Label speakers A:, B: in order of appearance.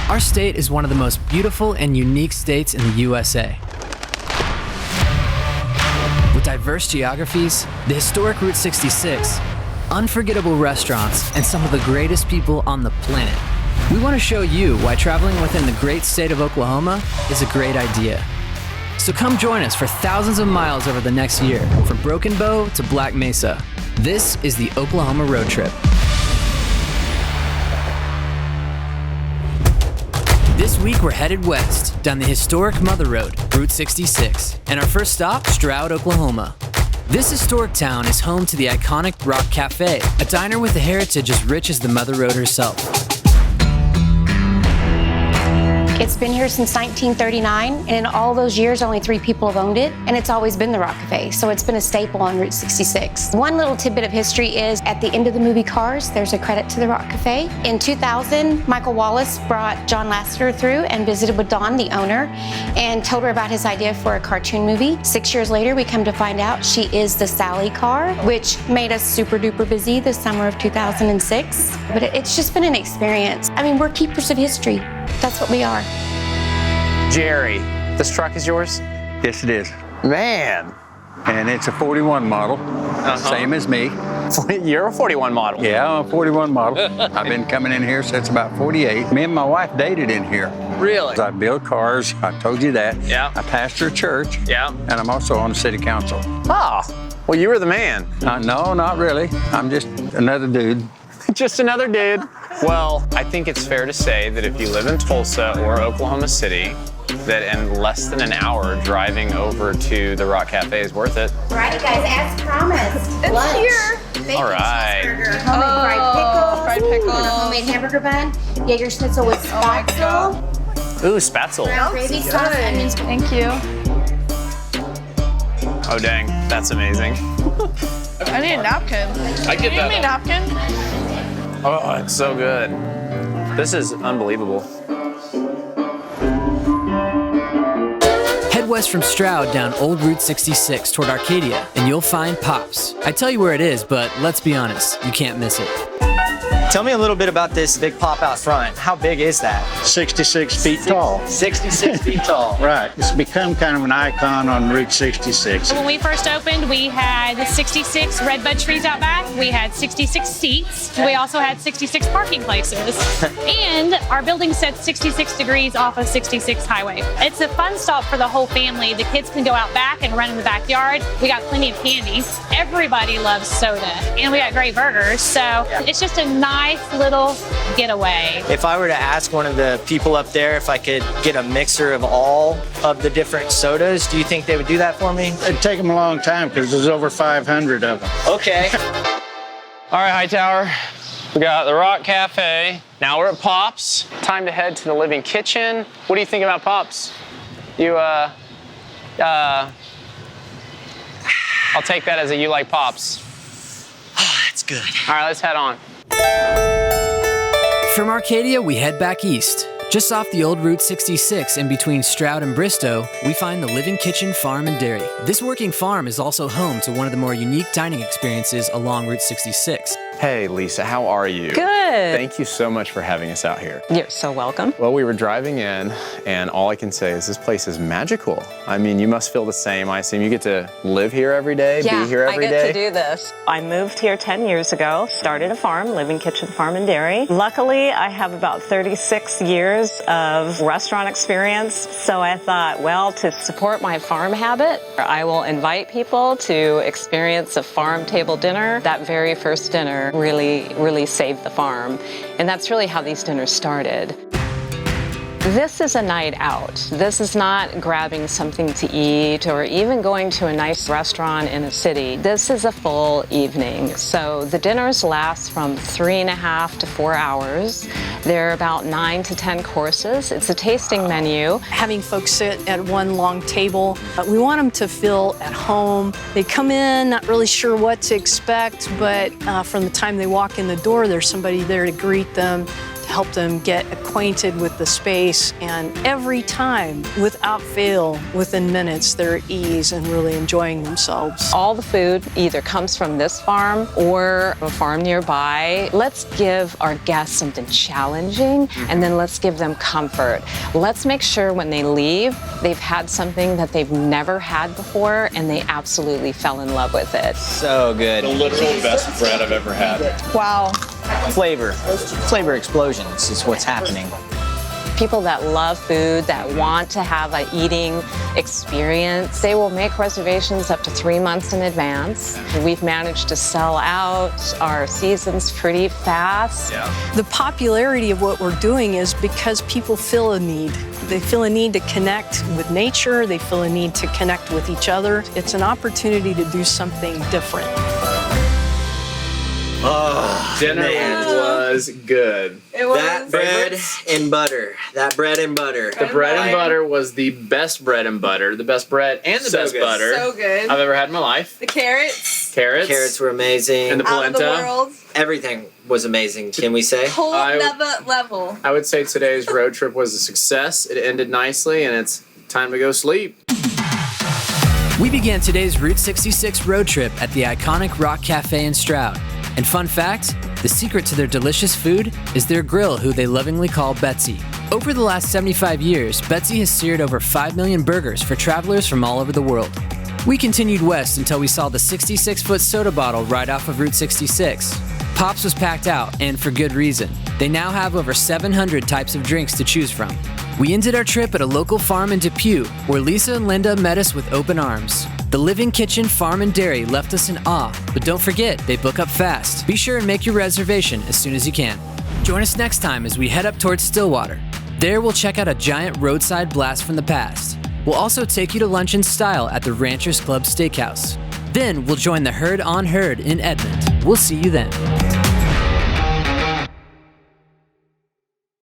A: Our state is one of the most beautiful and unique states in the USA. With diverse geographies, the historic Route 66, unforgettable restaurants, and some of the greatest people on the planet, we want to show you why traveling within the great state of Oklahoma is a great idea. So come join us for thousands of miles over the next year, from Broken Bow to Black Mesa. This is the Oklahoma Road Trip. This week we're headed west, down the historic Mother Road, Route 66, and our first stop, Stroud, Oklahoma. This historic town is home to the iconic Rock Cafe, a diner with a heritage as rich as the Mother Road herself.
B: It's been here since 1939, and in all those years, only 3 people have owned it, and it's always been the Rock Cafe, so it's been a staple on Route 66. One little tidbit of history is, at the end of the movie Cars, there's a credit to the Rock Cafe. In 2000, Michael Wallace brought John Lasseter through and visited with Dawn, the owner, and told her about his idea for a cartoon movie. 6 years later, we come to find out she is the Sally car, which made us super duper busy the summer of 2006. But it's just been an experience. I mean, we're keepers of history. That's what we are.
C: Jerry, this truck is yours?
D: Yes, it is.
C: Man.
D: And it's a 41 model, same as me.
C: You're a 41 model?
D: Yeah, I'm a 41 model. I've been coming in here since about 48. Me and my wife dated in here.
C: Really?
D: I build cars, I told you that.
C: Yeah.
D: I pastor a church.
C: Yeah.
D: And I'm also on the city council.
C: Ah, well, you were the man.
D: No, not really. I'm just another dude.
C: Just another dude. Well, I think it's fair to say that if you live in Tulsa or Oklahoma City, that in less than an hour driving over to the Rock Cafe is worth it.
B: All right, guys, as promised,
E: it's
B: lunch.
E: Here.
B: Bacon
C: All right.
B: cheeseburger, homemade fried pickles,
E: with a
B: homemade hamburger bun, Jaeger schnitzel with spatzel,
C: Ooh, spatzel.
B: brown gravy sauce, onions.
E: Thank you.
C: Oh, dang, that's amazing.
E: I need a napkin.
C: I get
E: Give me a napkin.
C: Oh, it's so good. This is unbelievable.
A: Head west from Stroud down Old Route 66 toward Arcadia, and you'll find Pops. I tell you where it is, but let's be honest, you can't miss it.
F: Tell me a little bit about this big pop out front. How big is that?
G: 66 feet tall.
F: 66 feet tall.
G: Right. It's become kind of an icon on Route 66.
H: When we first opened, we had 66 redbud trees out back. We had 66 seats. We also had 66 parking places. And our building sits 66 degrees off of 66 highway. It's a fun stop for the whole family. The kids can go out back and run in the backyard. We got plenty of candy. Everybody loves soda. And we got great burgers. So it's just a nice little getaway.
F: If I were to ask one of the people up there if I could get a mixer of all of the different sodas, do you think they would do that for me?
G: It'd take them a long time because there's over 500 of them.
F: Okay.
C: All right, Hightower. We got the Rock Cafe. Now we're at Pops. Time to head to the living kitchen. What do you think about Pops? I'll take that as a you like Pops.
F: That's good.
C: All right, let's head on.
A: From Arcadia, we head back east. Just off the old Route 66 in between Stroud and Bristow, we find the Living Kitchen Farm and Dairy. This working farm is also home to one of the more unique dining experiences along Route 66.
I: Hey, Lisa, how are you?
J: Good.
I: Thank you so much for having us out here.
J: You're so welcome.
I: Well, we were driving in, and all I can say is this place is magical. I mean, you must feel the same. I assume you get to live here every day, be here every day.
J: I get to do this. I moved here 10 years ago, started a farm, Living Kitchen Farm and Dairy. Luckily, I have about 36 years of restaurant experience, so I thought, well, to support my farm habit, I will invite people to experience a farm table dinner. That very first dinner really saved the farm. And that's really how these dinners started. This is a night out. This is not grabbing something to eat or even going to a nice restaurant in a city. This is a full evening. So the dinners last from 3.5 to 4 hours. They're about 9 to 10 courses. It's a tasting menu.
E: Having folks sit at one long table, we want them to feel at home. They come in not really sure what to expect, but from the time they walk in the door, there's somebody there to greet them, help them get acquainted with the space. And every time, without fail, within minutes, they're at ease and really enjoying themselves.
J: All the food either comes from this farm or a farm nearby. Let's give our guests something challenging, and then let's give them comfort. Let's make sure when they leave, they've had something that they've never had before, and they absolutely fell in love with it.
F: So good.
C: The literal best bread I've ever had.
E: Wow.
F: Flavor explosions is what's happening.
J: People that love food, that want to have an eating experience, they will make reservations up to 3 months in advance. We've managed to sell out our seasons pretty fast.
E: The popularity of what we're doing is because people feel a need. They feel a need to connect with nature. They feel a need to connect with each other. It's an opportunity to do something different.
I: Dinner was good.
F: That bread and butter. That bread and butter.
I: The bread and butter was the best bread and butter, the best bread and the best butter
K: So good.
I: I've ever had in my life.
K: The carrots.
F: Carrots were amazing.
I: And the
K: Out of the
I: polenta.
K: world.
F: Everything was amazing, can we say?
K: Whole nother level.
I: I would say today's road trip was a success. It ended nicely, and it's time to go sleep.
A: We began today's Route 66 road trip at the iconic Rock Cafe in Stroud. And fun fact, the secret to their delicious food is their grill, who they lovingly call Betsy. Over the last 75 years, Betsy has seared over 5 million burgers for travelers from all over the world. We continued west until we saw the 66-foot soda bottle right off of Route 66. Pops was packed out, and for good reason. They now have over 700 types of drinks to choose from. We ended our trip at a local farm in Depew, where Lisa and Linda met us with open arms. The Living Kitchen Farm and Dairy left us in awe, but don't forget, they book up fast. Be sure and make your reservation as soon as you can. Join us next time as we head up towards Stillwater. There we'll check out a giant roadside blast from the past. We'll also take you to lunch in style at the Ranchers Club Steakhouse. Then we'll join the Herd on Herd in Edmond. We'll see you then.